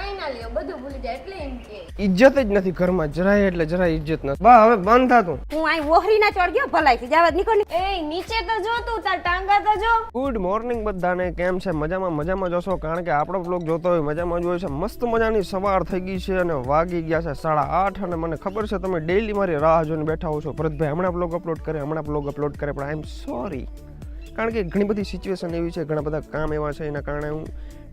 Finally બધું ભૂલી જાય એટલે એમ કે ઇજ્જત જ નથી ઘરમાં જરાય એટલે જરાય ઇજ્જત નથી. બા હવે બંધ થાતું. હું અહીં ઓહરીના ચડ ગયો ભલાઈ જાવત નીકળ. એ નીચે તો જો તું તાર ટાંગા તો જો. ગુડ મોર્નિંગ બધાને. કેમ છે? મજામાં જશો કારણ કે આપણો બ્લોગ જોતો હોય મજામાં જ હોય છે. મસ્ત મજાની સવાર થઈ ગઈ છે અને વાગી ગયા છે 8:30 અને મને ખબર છે તમે ડેઈલી મારી રાહ જોઈને બેઠા હો છો ભરતભાઈ હમણાં બ્લોગ અપલોડ કરે પણ આઈ એમ સોરી કારણ કે ઘણી બધી સિચ્યુએશન એવી છે, ઘણા બધા કામ એવા છે એના કારણે હું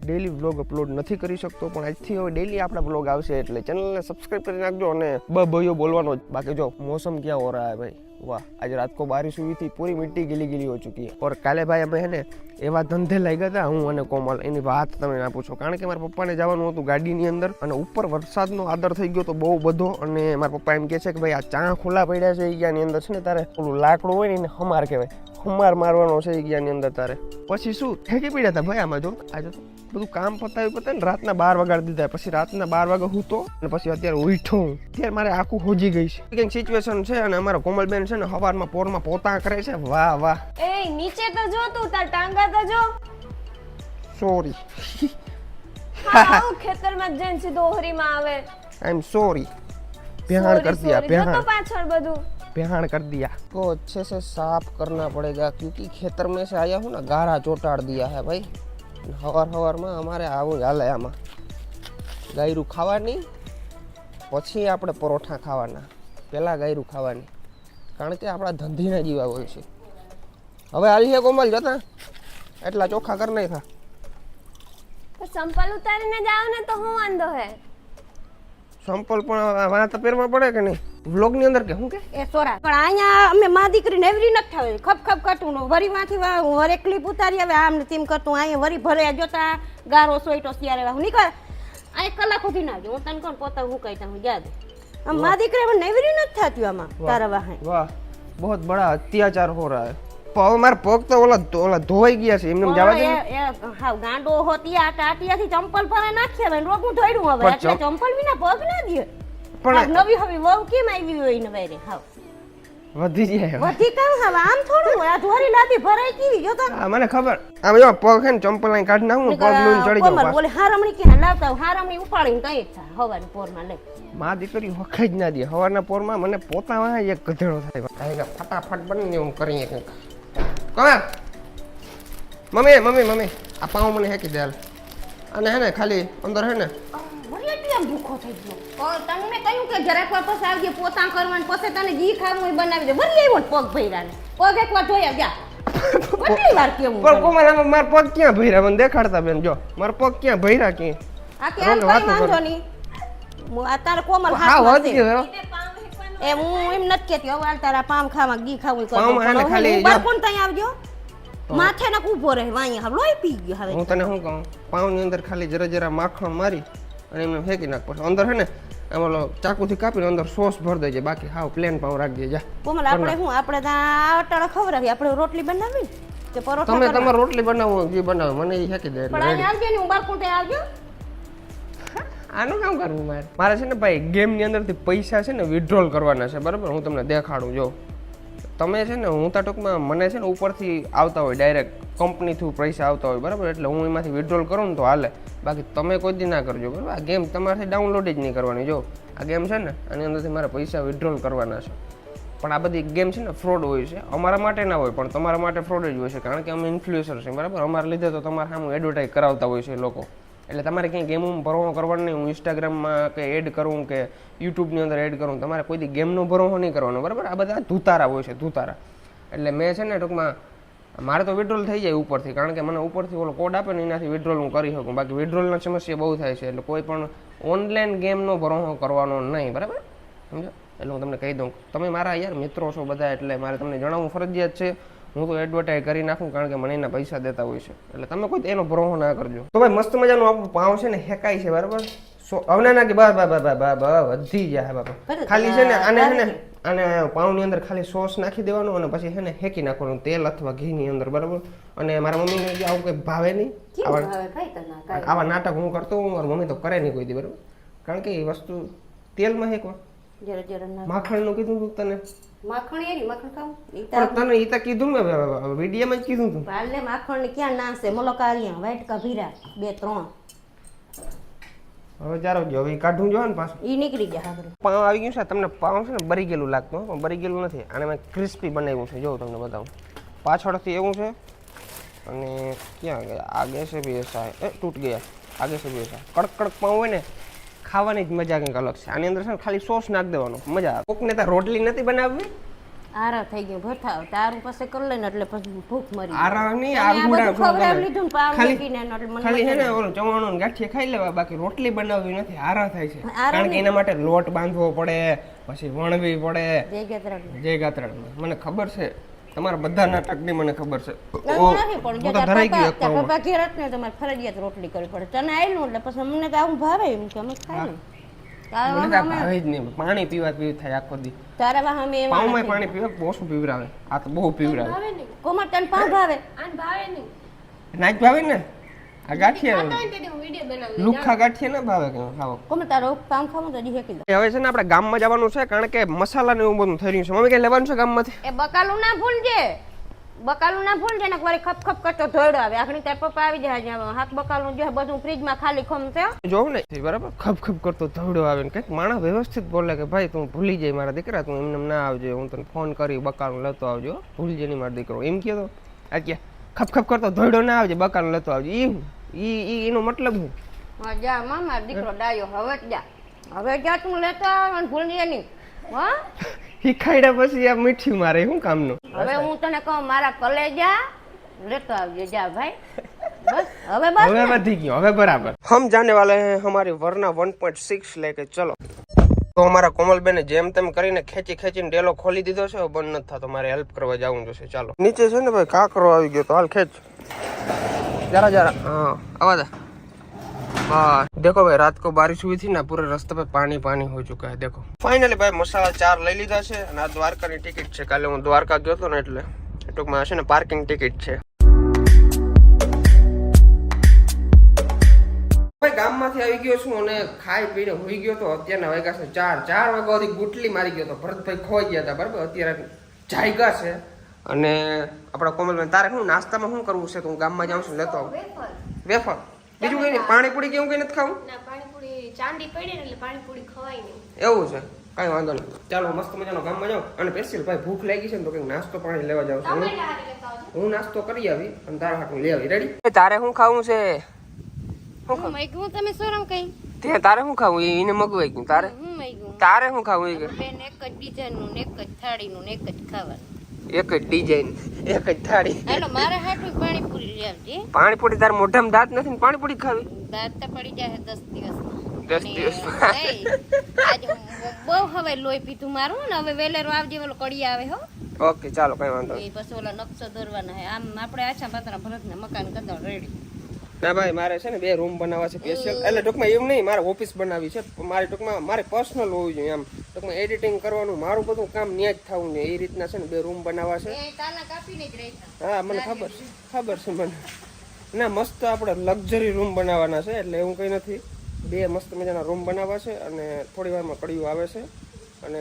ડેઈલી વ્લોગ અપલોડ નથી કરી શકતો. પણ આજથી હવે ડેઈલી આપણા વ્લોગ આવશે એટલે ચેનલને સબસ્ક્રાઇબ કરી નાખજો અને ભાઈઓ બોલવાનો જ. બાકી જો मौसम क्या हो रहा है भाई, वाह आज रात को बारिश हुई थी, पूरी मिट्टी गीली हो चुकी है. और કાલે ભાઈ અમે હે ને એવા ધંધે લાગ્યા હતા હું અને કોમલ. એની વાત તમે ના પૂછો કારણ કે મારા પપ્પાને જવાનું હતું ગાડીની અંદર અને ઉપર વરસાદનો આદર થઈ ગયો તો બહુ બધો. અને મારા પપ્પા એમ કહે છે કે ભાઈ આ ચા ખુલ્લા પડ્યા છે એની અંદર છે ને તારે ઓલું લાકડું હોય ને એને હમાર કહેવાય, હમાર મારવાનો છે એની અંદર તારે. પછી શું ઠેકી પડ્યા હતા ભાઈ આમાં. જો આજે તો બધું કામ પતાવી ને રાતના 12 વાગાડી દીધા. પછી રાતના 12 વાગે હૂતો અને પછી અત્યારે ઉઠો હું. અત્યારે મારે આખું હોજી ગઈ છે કંઈક સિચ્યુએશન છે અને અમારા કોમલબેન છે ને સવારમાં પોરમાં પોતા કરે છે. વાહ વાહ. એ નીચે તો જો તું તાર ટાંગા તો જો. સોરી. હા ખેતરમાં જઈને સીધો ઓહરીમાં આવે. I am sorry. बेहान कर दिया, बेहान તો पाछળ બધું बेहान कर दिया. को अच्छे से साफ करना पड़ेगा क्योंकि खेतर में से आया हूँ ना गारा चोटाड़ दिया है भाई. हवाરમાં અમારે આવું હાલે. આમાં ગાયરું ખાવાની પછી આપણે પરોઠા ખાવાના, પહેલાં ગાયરું ખાવાની કારણ કે આપણા ધંધીના જીવા હોય છે. હવે હાલી કોમલ જતા એટલા ચોખ્ખા કર નહીં થા. સંપલ ઉતારીને જાવ ને તો હું વાંધો હે. સંપલ પણ વાહ તો પહેરવા પડે કે નહીં વ્લોગ ની અંદર કે હું કે એ સોરા પણ અહીંયા અમે માં દીકરીને એવરી નથી થાવે ખપ કાટું નો વરીમાંથી વરે ક્લિપ ઉતારી આવે આમ ને તેમ કરતું અહીંયા વરી ભરે જોતા ગારો સોઈટો ત્યારે હું નીકળ આ 1 કલાક સુધી ના જો હું તને કોણ પોતા હું કઈતા હું યાદ આમ માં દીકરી મને એવરી નથી થાતી આમાં તારા વાહે. વાહ બહુત બડા અત્યાચાર હો રહા હે. પાવ માર પગ તો ઓલા ધોવાઈ ગયા છે એમને જવા દે. હાવ ગાંડો હોતી આ ટાટિયાથી ચંપલ પર નાખ્યા ભાઈ રોગું ધોઈડું હવે એટલે ચંપલ વિના પગ ના દે. પણ નવી હવે વહુ કેમ આવી હોય ને ભાઈ હાવ વધી જાય. વધી કામ હવે આમ થોડું હોય આ ધોરી લાદી ભરાઈ કેવી જોતા. હા મને ખબર. આમ જો પગ હે ને ચંપલ અહીં કાઢ નાખું પગ લૂન ચડી જાવ. બોલે હારમણી કે લાવતા હારમણી ઉપાડીને કઈ થા હવાની પોરમાં લઈ. માં દીકરી વખાઈ જ ના દે. હવારના પોરમાં મને પોતા વાહ એક ગધેડો થાય. આઈને ફટાફટ બની હું કરીએ કંઈક. કોણ મમ્મી આ પાઉં મને હેકી દે હાલ. અને હે ને ખાલી અંદર હે ને વરિયાટી આમ ભૂખો થઈ ગયો. તને મેં કહ્યું કે જરાક વાર પછી આવજે પોતા કરવાનું પછી તને જી ખાવું હોય બનાવી દે. વરી આવ્યો પગ ભર્યાને પગ એકવાર જોયા જા. કેટલી વાર કેવું પણ કોમલ માર પગ ક્યાં ભર્યા મને દેખાડતા બેન. જો માર પગ ક્યાં ભર્યા કે આ કે આમ કઈ વાંધો નહીં. આ તારે કોમલ હા હાથ વધી ગયો. એ હું એમ નથી કેતી હવે તારા પામ ખાવા ગી ખાવું પામ હે ને ખાલી બાર કોણ તઈ આવજો માથે ના ઊભો રહે વાંહી હવે લોહી પી ગયો. હવે હું તને શું કહું પાઉં ની અંદર ખાલી જરા માખણ મારી અને એમને ફેંકી નાખ. પછી અંદર હે ને આમ ચાકુથી કાપીને અંદર સોસ ભર દેજે. બાકી હાવ પ્લેન પાઉં રાખજે જા. કોમલ આપણે શું આપણે ત્યાં અટાળા ખવડાવી આપણે રોટલી બનાવી કે પરોઠા તમે તમારે રોટલી બનાવો જે બનાવો મને એ ફેંકી દે. પણ અહીં આવજો ને હું બાર કોણ આવજો. આનું કામ કરવું મારે છે ને ભાઈ ગેમની અંદરથી પૈસા છે ને વિથડ્રોલ કરવાના છે બરાબર. હું તમને દેખાડું. જો તમે છે ને હું તો ટૂંકમાં મને છે ને ઉપરથી આવતા હોય ડાયરેક્ટ કંપની થ્રુ પૈસા આવતા હોય બરાબર. એટલે હું એમાંથી વિથડ્રોલ કરું ને તો હાલે. બાકી તમે કોઈ દી ના કરજો બરાબર. આ ગેમ તમારાથી ડાઉનલોડ જ નહીં કરવાની. જો આ ગેમ છે ને આની અંદરથી મારે પૈસા વિથડ્રોલ કરવાના છે. પણ આ બધી ગેમ છે ને ફ્રોડ હોય છે. અમારા માટે ના હોય પણ તમારા માટે ફ્રોડ જ હોય છે કારણ કે અમે ઇન્ફ્લુએન્સર છે બરાબર. અમારા લીધે તો તમારે સામે એડવર્ટાઈઝ કરાવતા હોય છે લોકો. એટલે તમારે ક્યાંય ગેમમાં ભરવો કરવાનો નહીં. હું ઇન્સ્ટાગ્રામમાં કે એડ કરું કે યુટ્યુબની અંદર એડ કરું તમારે કોઈ દી ગેમનો ભરવો નહીં કરવાનો બરાબર. આ બધા ધુતારા હોય છે ધુતારા. એટલે મેં છે ને ટૂંકમાં મારે તો વિડ્રોલ થઈ જાય ઉપરથી કારણ કે મને ઉપરથી ઓલો કોડ આપે ને એનાથી વિડ્રોલ હું કરી શકું. બાકી વિડ્રોલની સમસ્યા બહુ થાય છે. એટલે કોઈ પણ ઓનલાઈન ગેમનો ભરવો કરવાનો નહીં બરાબર સમજો. એટલે હું તમને કહી દઉં તમે મારા યાર મિત્રો છો બધા એટલે મારે તમને જણાવવું ફરજિયાત છે. હું તો એડવર્ટાઈઝ કરી નાખું કારણ કે મને એના પૈસા દેતા હોય છે. એટલે તમે કોઈ એનો ભરોસો ના કરજો. તો ભાઈ મસ્ત મજાનું આપણું પાઉં છે ને હેકાય છે બરાબર. હવે ના કે વધી ગયા બાપા. ખાલી છે ને આને છે ને આને પાઉંની અંદર ખાલી સોસ નાખી દેવાનું અને પછી છે ને હેકી નાખવાનું તેલ અથવા ઘીની અંદર બરાબર. અને મારા મમ્મીને કે આવું કંઈ ભાવે નહીં. આવા નાટક હું કરતો હું મારી મમ્મી તો કરે નહીં કોઈ દી બરાબર. કારણ કે એ વસ્તુ તેલમાં હેકવા માખણનું કીધું તું તને. માખણ એની માખણ ખાવ પણ તને ઈ તો કીધું મેં વિડીયોમાં જ કીધું તું. પાલે માખણ ને ક્યાં નાસે મલકારિયા વાટકા ભીરા 2-3 હવે ચાલો જો હવે ઈ કાઢું જો ને પાછું ઈ નીકળી જાય આગળ. પાઉં આવી ગયું છે. તમને પાઉં છે ને બરી ગયેલું લાગતું હો, પણ બરી ગયેલું નથી. આને મેં ક્રિસ્પી બનાવ્યું છે. જો તમને બતાવું પાછળથી એવું છે. અને ક્યાં ગયા આગે છે ભી એસા તૂટ ગયા આગે છે ભી એસા. કડક કડક પાઉં હોય ને ખાવાની જ મજા કંઈક અલગ છે. આની અંદર છે ને ખાલી સોસ નાખ દેવાનો, મજા આવે. કોકને ત્યાં રોટલી નથી બનાવવી, આરા થઈ ગયું ભથાવ તારું પાસે કરી લઈને એટલે પછી ભૂખ મરી આરા નહીં આ આગુડા બધું ખવડાવી લીધું ને પાવ ખાલી મૂકીને એટલે મને ખાલી છે ને ઓલું ચવાણું ને ગાંઠિયા ખાઈ લેવા, બાકી રોટલી બનાવવી નથી. આરા થાય છે. આરા કારણ કે એના માટે લોટ બાંધવો પડે, પછી વણવી પડે. જય ગેતરાગ જય ગાત્રાણ મને ખબર છે, તમારા બધા નાટકની મને ખબર છે. એવું નથી પણ હું જો તો ધરાઈ ગયો એક તારા પાઉંમાં. પપ્પા ઘેર જ ને તમારે ફરજિયાત રોટલી કરવી પડે. તને આયલું એટલે પછી અમને તો આવું ભાવે એમ કે અમે ખાઈ લઈએ. મને તો આ ભાવે જ નહીં. પાણી પીવા થાય આખો દી. તારા વાહ અમે એવા પાઉંમાં પાણી પીવે ઓછું પીવરાવે. આ તો બહુ પીવરાવે. ભાવે નહીં કોમર તને પાવ ભાવે આન ભાવે નહીં નાચ ભાવે ને આ ગાંઠિયા ખાતા હોય ને તેથી હું વિડીયો બનાવી લુખ્ખા ગાંઠિયા ના ભાવે કે ખાવો. કોમર તારો પાવ ખાવું તો દી હેકી દે. હવે છે ને આપણે ગામમાં જવાનું છે, કારણ કે મસાલા ને એવું બધું થઈ રહ્યું છે. મમ્મી કઈ લેવાનું છે ગામમાંથી? એ બકાલું ના ભૂલજે, બકાલું ના ભૂલજે ને એકવાર ખપ ખપ કરતો ધોયડો આવે. આખણી તાર પપ્પા આવી જાય જ્યાં હાથ બકાલું જો બધું ફ્રીજમાં ખાલી ખમશે. જોવું ને બરાબર ખપ ખપ કરતો ધવડો આવે ને કંઈક માણસ વ્યવસ્થિત બોલે કે ભાઈ તું ભૂલી જાય મારા દીકરા, તું એમને ના આવજે, હું તને ફોન કરી બકાલું લેતો આવજો, ભૂલજે નહીં મારો દીકરો એમ કહેતો. આ કે ખપ ખપ કરતો ધવડો ના આવજે, બકાલું લેતો આવજો. એનો મતલબ શું? હા જા મામા દીકરો ડાયો હવે જ જા, હવે જા તું લેતો આવ અને ભૂલજે નહીં. હા શીખાડ્યા પછી આ મીઠી મારે શું કામનું? હવે હું તને કહું મારા કલેજા લેતો આવજે જા ભાઈ. બસ હવે બસ હવે વધી ગયો, હવે બરાબર. હમ જાને વાલે હે હમારી વરના 1.6 લેકે ચલો. તો અમારા કોમલબેને જેમ તેમ કરીને ખેંચીને ડેલો ખોલી દીધો છે, બંધ નથી થતો. મારે હેલ્પ કરવા જવું જોશે. ચાલો નીચે છે ને ભાઈ કાકરો આવી ગયો, તો હાલ ખેંચ जरा हाँ आवाज हाँ देखो भाई रात को बारिश हुई थी ना, पूरे रास्ते पे पानी पानी हो चुका है. देखो फाइनली भाई मसाला 4 લઈ લીધા છે અને આ દ્વારકાની ટિકિટ છે. કાલે હું દ્વારકા ગયો હતો ને એટલે ટૂંકમાં હશે ને પાર્કિંગ ટિકિટ છે. ભાઈ ગામમાંથી આવી ગયો છું અને ખાઈ પીને હોઈ ગયો તો. અત્યારના વાગ્યા છે 4 વાગ્યા સુધી ગુટલી મારી ગયો તો. ભરતભાઈ ખોઈ ગયા હતા બરાબર. અત્યારે જાયગા છે અને આપણા કોમલબેન તારે શું નાસ્તામાં શું કરવું છે? તો હું ગામમાં જાઉં છું લેતો આવું વેફર. બીજું કઈ નહીં? પાણીપુરી કેવું કઈ નથી ખાવું? ના પાણીપુરી ચાંદી પડી ને એટલે પાણીપુરી ખવાય નહીં. એવું છે, કઈ વાંધો નહીં. ચાલો મસ્ત મજાનો ગામમાં જાઉં. અને સ્પેશિયલ ભાઈ ભૂખ લાગી છે ને તો કંઈક નાસ્તો પાણી લેવા જાઉં છું. હું નાસ્તો કરી આવી અને તારા હાટું લઈ આવી. રેડી? તારે શું ખાવું છે? હું મૈગું તમે સોરમ કઈ તે તારે શું ખાવું? એને મગવાઈ ગયું. તારે હું મૈગું તારે શું ખાવું? એ બેન એક જ ડિઝાઇન નું એક જ થાળી નું એક જ ખાવાનું. એક જ ડિઝાઇન એક જ થાળી. હાલો મારા હાટું પાણીપુરી લઈ આવજે. પાણીપુરી તારે મોઢામાં દાંત નથી ને પાણીપુરી ખાવી? દાંત તો પડી જાય 10 દિવસમાં. 10 દિવસમાં આજ બહુ હવે લોહી પીધું મારું ને. હવે વેલેરો આવજે, ઓલો કડી આવે હો. ઓકે ચાલો કઈ વાંધો એ પછી ઓલા નકશો દોરવાના હે. આમ આપણે આછા પાતળા ભરતના મકાન કદા રેડી. ના ભાઈ મારે છે ને 2 રૂમ બનાવવા છે સ્પેશિયલ. એટલે ટૂંકમાં એવું નહીં, મારે ઓફિસ બનાવી છે. મારે ટૂંકમાં મારે પર્સનલ હોવું જોઈએ. એમ ટૂંકમાં એડિટિંગ કરવાનું મારું બધું કામ ન્યા જ થવું ને એ રીતના છે ને 2 રૂમ બનાવવા છે. એ તાના કાપીને જ રહી. હા મને ખબર છે મને. ના મસ્ત આપણે લક્ઝરી રૂમ બનાવવાના છે, એટલે એવું કંઈ નથી. 2 મસ્ત મજાના રૂમ બનાવવા છે અને થોડી વારમાં કડીઓ આવે છે અને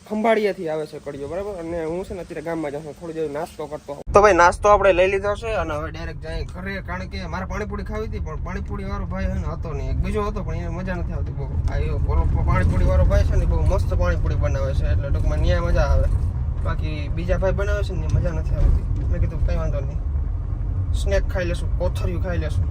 ખંભાળિયાથી આવે છે કડીઓ બરાબર. અને હું છે ને અત્યારે ગામમાં જાઉં છું, થોડી દેર નાસ્તો કરતો. તો ભાઈ નાસ્તો આપણે લઈ લીધો છે અને હવે ડાયરેક્ટ જાય ઘરે. કારણ કે મારે પાણીપુરી ખાવી હતી પણ પાણીપુરી વાળો ભાઈ છે ને હતો નહીં, એક બીજો હતો પણ એને મજા નથી આવતી બહુ. આ પાણીપુરી વાળો ભાઈ છે ને બહુ મસ્ત પાણીપુરી બનાવે છે, એટલે ટૂંકમાં ન્યા મજા આવે. બાકી બીજા ભાઈ બનાવે છે ને મજા નથી આવતી. મેં કીધું કંઈ વાંધો નહીં, સ્નેક ખાઈ લેશું, કોથળિયું ખાઈ લેશું.